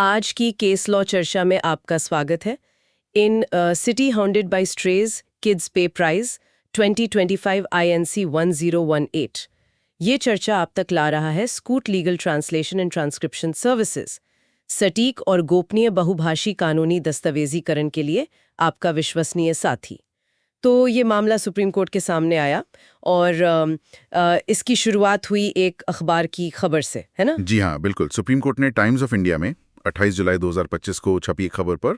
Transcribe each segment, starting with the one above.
आज की case law चर्चा में आपका स्वागत है। In city hounded by strays kids pay price 2025 INC 1018 ये चर्चा आप तक ला रहा है scoot legal translation and transcription services. सटीक और गोपनीय बहुभाषी कानूनी दस्तावेजीकरण के लिए आपका विश्वसनीय साथी। तो ये मामला सुप्रीम कोर्ट के सामने आया और इसकी शुरुआत हुई एक अखबार की खबर से, है ना? जी हाँ, बिल्कुल। सुप्रीम कोर्ट ने टाइम्स ऑफ इंडिया में 28 जुलाई 2025 को छपी एक खबर पर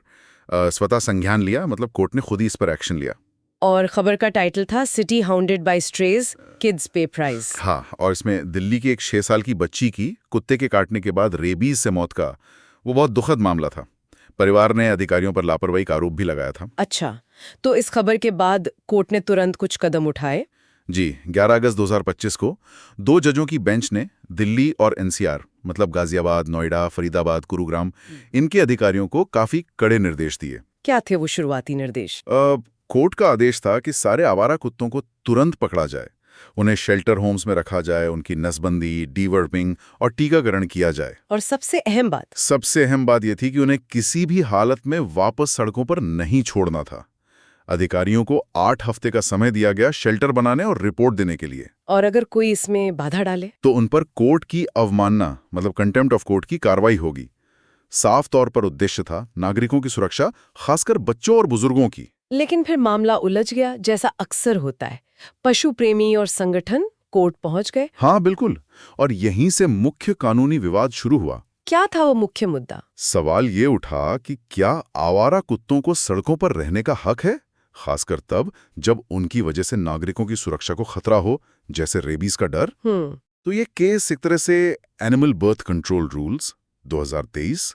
स्वतः संज्ञान लिया, मतलब कोर्ट ने खुद ही इस पर एक्शन लिया। और खबर का टाइटल था city hounded by strays kids pay price. हाँ, और इसमें दिल्ली की एक 6 साल की बच्ची की कुत्ते के काटने के बाद रेबीज से मौत का वो बहुत दुखद मामला था। परिवार ने अधिकारियों पर लापरवाही का आरोप भी लगाया था। अच्छा, तो इस खबर के बाद कोर्ट ने तुरंत कुछ कदम उठाए? जी, 11 अगस्त 2025 को 2 जजों की बेंच ने दिल्ली और NCR मतलब गाजियाबाद, नोएडा, फरीदाबाद, गुरुग्राम इनके अधिकारियों को काफी कड़े निर्देश दिए। क्या थे वो शुरुआती निर्देश? कोर्ट का आदेश था कि सारे आवारा कुत्तों को तुरंत पकड़ा जाए, उन्हें शेल्टर होम्स में रखा जाए, उनकी नसबंदी, डीवर्मिंग और टीकाकरण किया जाए। और सबसे अहम बात ये थी कि उन्हें किसी भी हालत में वापस सड़कों पर नहीं छोड़ना था। अधिकारियों को 8 हफ्ते का समय दिया गया शेल्टर बनाने और रिपोर्ट देने के लिए। और अगर कोई इसमें बाधा डाले तो उन पर कोर्ट की अवमानना मतलब कंटेम्प्ट ऑफ कोर्ट की कार्रवाई होगी। साफ तौर पर उद्देश्य था नागरिकों की सुरक्षा, खासकर बच्चों और बुजुर्गों की। लेकिन फिर मामला उलझ गया, जैसा अक्सर होता है। पशु प्रेमी और संगठन कोर्ट पहुंच गए। हाँ बिल्कुल, और यहीं से मुख्य कानूनी विवाद शुरू हुआ। क्या था वो मुख्य मुद्दा? सवाल ये उठा कि क्या आवारा कुत्तों को सड़कों पर रहने का हक है, खासकर तब जब उनकी वजह से नागरिकों की सुरक्षा को खतरा हो, जैसे रेबीज का डर। तो ये केस एक तरह से एनिमल बर्थ कंट्रोल रूल्स 2023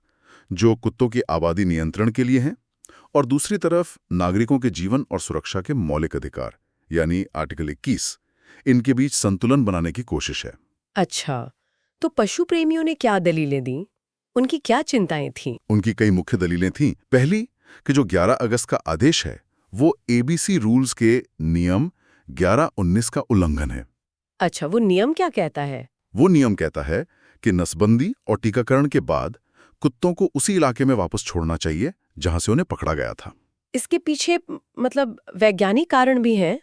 जो कुत्तों की आबादी नियंत्रण के लिए हैं, और दूसरी तरफ नागरिकों के जीवन और सुरक्षा के मौलिक अधिकार यानी आर्टिकल 21, इनके बीच संतुलन बनाने की कोशिश है। अच्छा, तो पशु प्रेमियों ने क्या दलीलें दी? उनकी क्या चिंताएं थीं? उनकी कई मुख्य दलीलें थीं। पहली कि जो 11 अगस्त का आदेश है वो ABC रूल्स के नियम 11-19 का उल्लंघन है। अच्छा, वो नियम क्या कहता है? वो नियम कहता है कि नसबंदी और टीकाकरण के बाद कुत्तों को उसी इलाके में वापस छोड़ना चाहिए जहां से उन्हें पकड़ा गया था। इसके पीछे मतलब वैज्ञानिक कारण भी हैं?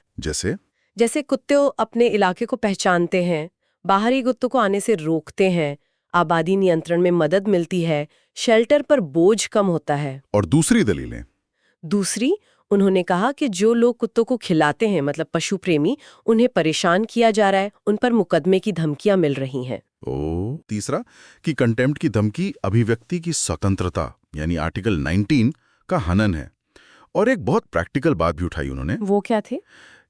जैसे कुत्ते अपने इलाके को पहचानते हैं, बाहरी कुत्तों को आने से रोकते हैं, आबादी नियंत्रण में मदद मिलती है, शेल्टर पर बोझ कम होता है। और दूसरी दलीलें? दूसरी, उन्होंने कहा कि जो लोग कुत्तों को खिलाते हैं मतलब पशु प्रेमी, उन्हें परेशान किया जा रहा है, उन पर मुकदमे की धमकियां मिल रही हैं। तीसरा कि कंटेम्प्ट की धमकी अभिव्यक्ति की स्वतंत्रता यानी आर्टिकल 19 का हनन है। और एक बहुत प्रैक्टिकल बात भी उठाई उन्होंने। वो क्या थी?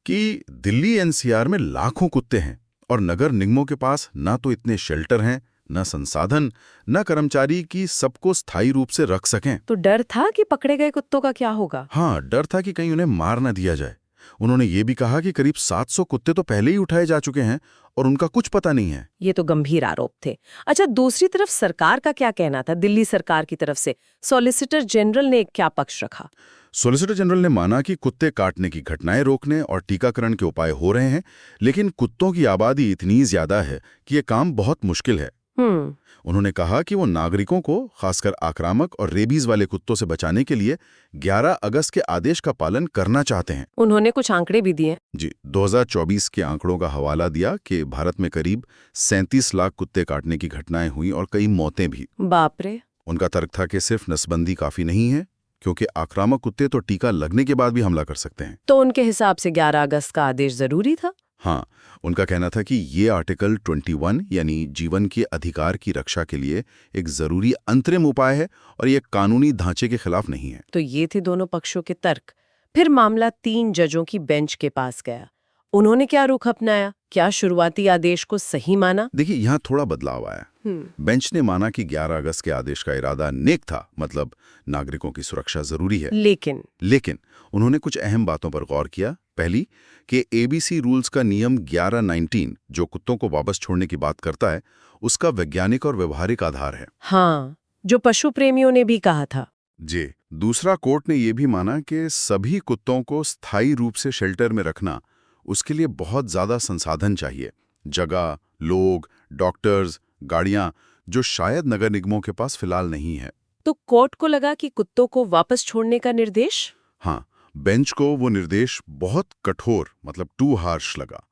कि दिल्ली NCR में लाखों कुत्ते हैं और नगर निगमों के पास ना तो इतने शेल्टर हैं, न संसाधन, न कर्मचारी की सबको स्थायी रूप से रख सकें। तो डर था कि पकड़े गए कुत्तों का क्या होगा? हाँ, डर था कि कहीं उन्हें मार न दिया जाए। उन्होंने ये भी कहा कि करीब 700 कुत्ते तो पहले ही उठाए जा चुके हैं और उनका कुछ पता नहीं है। ये तो गंभीर आरोप थे। अच्छा, दूसरी तरफ सरकार का क्या कहना था? दिल्ली सरकार की तरफ से सॉलिसिटर जनरल ने क्या पक्ष रखा? सॉलिसिटर जनरल ने माना कि कुत्ते काटने की घटनाएं रोकने और टीकाकरण के उपाय हो रहे हैं, लेकिन कुत्तों की आबादी इतनी ज्यादा है कि ये काम बहुत मुश्किल है। उन्होंने कहा कि वो नागरिकों को खासकर आक्रामक और रेबीज वाले कुत्तों से बचाने के लिए 11 अगस्त के आदेश का पालन करना चाहते हैं। उन्होंने कुछ आंकड़े भी दिए। जी, 2024 के आंकड़ों का हवाला दिया कि भारत में करीब 37 लाख कुत्ते काटने की घटनाएं हुई और कई मौतें भी। बाप रे। उनका तर्क था कि सिर्फ नसबंदी काफी नहीं है, क्योंकि आक्रामक कुत्ते तो टीका लगने के बाद भी हमला कर सकते हैं। तो उनके हिसाब से 11 अगस्त का आदेश जरूरी था? हाँ, उनका कहना था कि ये आर्टिकल 21 यानी जीवन के अधिकार की रक्षा के लिए एक जरूरी अंतरिम उपाय है और ये कानूनी ढांचे के खिलाफ नहीं है। तो ये थे दोनों पक्षों के तर्क। फिर मामला 3 जजों की बेंच के पास गया। उन्होंने क्या रुख अपनाया? क्या शुरुआती आदेश को सही माना? देखिए, यहाँ थोड़ा बदलाव आया। बेंच ने माना कि 11 अगस्त के आदेश का इरादा नेक था, मतलब नागरिकों की सुरक्षा जरूरी है। लेकिन उन्होंने कुछ अहम बातों पर गौर किया। पहली कि ABC रूल्स का नियम 11-19 जो कुत्तों को वापस छोड़ने की बात करता है, उसका वैज्ञानिक और व्यवहारिक आधार है। हाँ, जो पशु प्रेमियों ने भी कहा था। जी, दूसरा, कोर्ट ने यह भी माना कि सभी कुत्तों को स्थायी रूप से शेल्टर में रखना, उसके लिए बहुत ज्यादा संसाधन चाहिए, जगह, लोग, डॉक्टर्स, गाड़ियां, जो शायद नगर निगमों के पास फिलहाल नहीं है। तो कोर्ट को लगा कि कुत्तों को वापस छोड़ने का निर्देश? हाँ, बेंच को वो निर्देश बहुत कठोर मतलब टू हार्श लगा।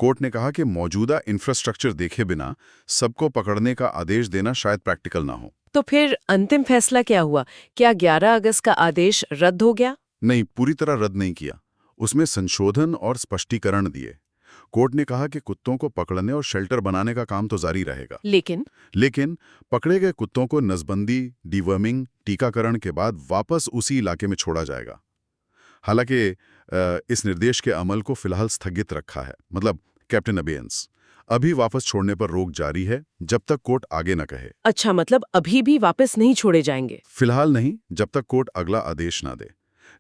कोर्ट ने कहा कि मौजूदा इंफ्रास्ट्रक्चर देखे बिना सबको पकड़ने का आदेश देना शायद प्रैक्टिकल ना हो। तो फिर अंतिम फैसला क्या हुआ? क्या 11 अगस्त का आदेश रद्द हो गया? नहीं, पूरी तरह रद्द नहीं किया। उसमें संशोधन और स्पष्टीकरण दिए। कोर्ट ने कहा कि कुत्तों को पकड़ने और शेल्टर बनाने का काम तो जारी रहेगा, लेकिन पकड़े गए कुत्तों को नसबंदी, डीवर्मिंग, टीकाकरण के बाद वापस उसी इलाके में छोड़ा जाएगा। हालांकि इस निर्देश के अमल को फिलहाल स्थगित रखा है, मतलब कैप्टन अबेयंस। अभी वापस छोड़ने पर रोक जारी है जब तक कोर्ट आगे न कहे। अच्छा, मतलब अभी भी वापस नहीं छोड़े जाएंगे? फिलहाल नहीं, जब तक कोर्ट अगला आदेश ना दे।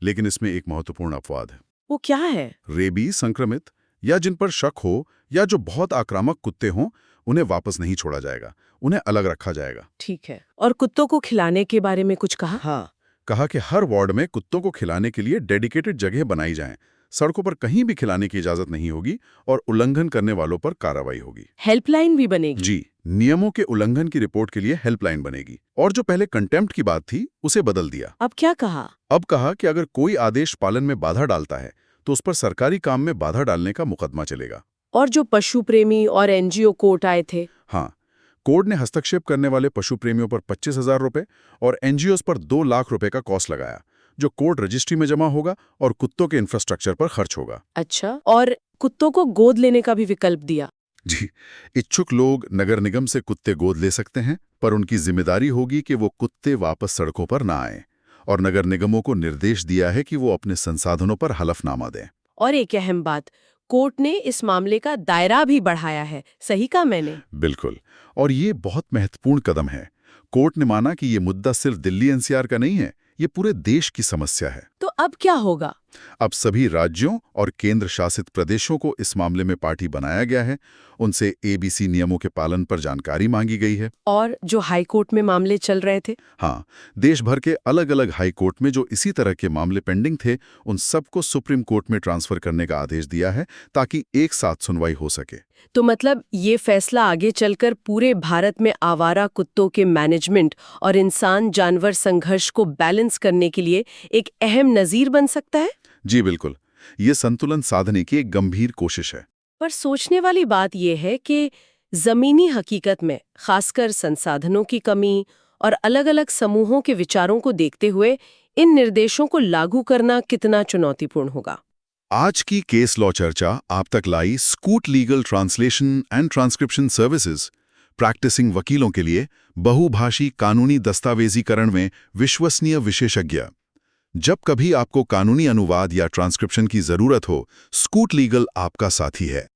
लेकिन इसमें एक महत्वपूर्ण अपवाद है। वो क्या है? रेबीज संक्रमित या जिन पर शक हो या जो बहुत आक्रामक कुत्ते हों, उन्हें वापस नहीं छोड़ा जाएगा, उन्हें अलग रखा जाएगा। ठीक है। और कुत्तों को खिलाने के बारे में कुछ कहा? हाँ, कहा कि हर वार्ड में कुत्तों को खिलाने के लिए डेडिकेटेड जगह बनाई जाएं। सड़कों पर कहीं भी खिलाने की इजाजत नहीं होगी और उल्लंघन करने वालों पर कार्रवाई होगी। हेल्पलाइन भी बनेगी? जी, नियमों के उल्लंघन की रिपोर्ट के लिए हेल्पलाइन बनेगी। और जो पहले कंटेम्प्ट की बात थी, उसे बदल दिया। अब क्या कहा? अब कहा कि अगर कोई आदेश पालन में बाधा डालता है तो उस पर सरकारी काम में बाधा डालने का मुकदमा चलेगा। और जो पशु प्रेमी और एनजीओ कोर्ट आए थे? हाँ, कोर्ट ने हस्तक्षेप करने वाले पशु प्रेमियों पर 25,000 रुपए और एनजीओस पर 2 लाख रुपए का कॉस्ट लगाया, जो कोर्ट रजिस्ट्री में जमा होगा और कुत्तों के इंफ्रास्ट्रक्चर पर खर्च होगा। अच्छा, और कुत्तों को गोद लेने का भी विकल्प दिया? जी, इच्छुक लोग नगर निगम से कुत्ते गोद ले सकते हैं, पर उनकी जिम्मेदारी होगी कि वो कुत्ते वापस सड़कों पर ना आएं। और नगर निगमों को निर्देश दिया है कि वो अपने संसाधनों पर हलफनामा दें। और एक अहम बात, कोर्ट ने इस मामले का दायरा भी बढ़ाया है, सही कहा मैंने? बिल्कुल, और ये बहुत महत्वपूर्ण कदम है। कोर्ट ने माना कि ये मुद्दा सिर्फ दिल्ली एनसीआर का नहीं है, ये पूरे देश की समस्या है। तो अब क्या होगा? अब सभी राज्यों और केंद्र शासित प्रदेशों को इस मामले में पार्टी बनाया गया है। उनसे एबीसी नियमों के पालन पर जानकारी मांगी गई है। और जो हाई कोर्ट में मामले चल रहे थे? हाँ, देश भर के अलग अलग हाई कोर्ट में जो इसी तरह के मामले पेंडिंग थे, उन सबको सुप्रीम कोर्ट में ट्रांसफर करने का आदेश दिया है ताकि एक साथ सुनवाई हो सके। तो मतलब ये फैसला आगे चलकर पूरे भारत में आवारा कुत्तों के मैनेजमेंट और इंसान जानवर संघर्ष को बैलेंस करने के लिए एक अहम नजीर बन सकता है? जी बिल्कुल, ये संतुलन साधने की एक गंभीर कोशिश है। पर सोचने वाली बात यह है कि जमीनी हकीकत में खासकर संसाधनों की कमी और अलग-अलग समूहों के विचारों को देखते हुए इन निर्देशों को लागू करना कितना चुनौतीपूर्ण होगा। आज की केस लॉ चर्चा आप तक लाई स्कूट legal translation and transcription services, practicing वकीलों के लिए बहुभाषी कानूनी दस्तावेजीकरण में विश्वसनीय विशेषज्ञ। जब कभी आपको कानूनी अनुवाद या ट्रांसक्रिप्शन की जरूरत हो, स्कूट लीगल आपका साथी है।